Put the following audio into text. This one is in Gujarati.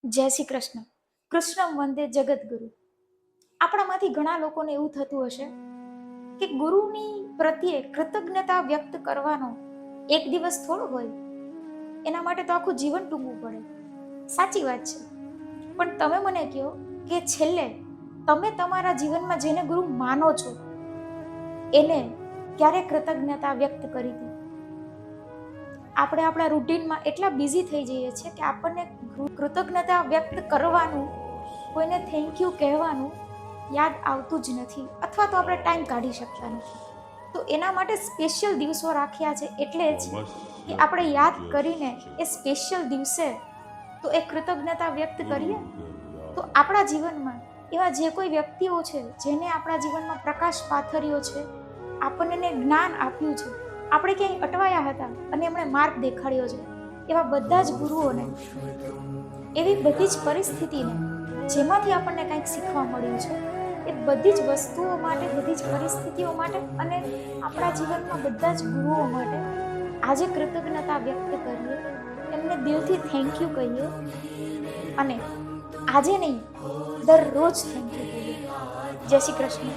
જય શ્રી કૃષ્ણ. કૃષ્ણ વંદે જગતગુરુ. આપણામાંથી ઘણા લોકોને એવું થતું હશે કે ગુરુની પ્રત્યે કૃતજ્ઞતા વ્યક્ત કરવાનો એક દિવસ થોડો હોય, એના માટે તો આખું જીવન ટૂંકવું પડે. સાચી વાત છે, પણ તમે મને કહો કે છેલ્લે તમે તમારા જીવનમાં જેને ગુરુ માનો છો એને ક્યારે કૃતજ્ઞતા વ્યક્ત કરી હતી? આપણે આપણા રૂટીનમાં એટલા બિઝી થઈ જઈએ છીએ કે આપણને કૃતજ્ઞતા વ્યક્ત કરવાનું, કોઈને થેન્ક યુ કહેવાનું યાદ આવતું જ નથી, અથવા તો આપણે ટાઈમ કાઢી શકતા નથી. તો એના માટે સ્પેશિયલ દિવસો રાખ્યા છે, એટલે જ કે આપણે યાદ કરીને એ સ્પેશિયલ દિવસે તો એ કૃતજ્ઞતા વ્યક્ત કરીએ. તો આપણા જીવનમાં એવા જે કોઈ વ્યક્તિઓ છે જેને આપણા જીવનમાં પ્રકાશ પાથર્યો છે, આપણને જ્ઞાન આપ્યું છે, આપણે ક્યાંય અટવાયા હતા અને એમણે માર્ગ દેખાડ્યો છે, એવા બધા જ ગુરુઓને, એવી બધી જ પરિસ્થિતિને જેમાંથી આપણને કંઈક શીખવા મળ્યું છે, એ બધી જ વસ્તુઓ માટે, બધી જ પરિસ્થિતિઓ માટે અને આપણા જીવનમાં બધા જ ગુરુઓ માટે આજે કૃતજ્ઞતા વ્યક્ત કરીએ, એમને દિલથી થેન્ક યુ કહીએ. અને આજે નહીં, દરરોજ થેન્ક યુ કહીએ. જય શ્રી કૃષ્ણ.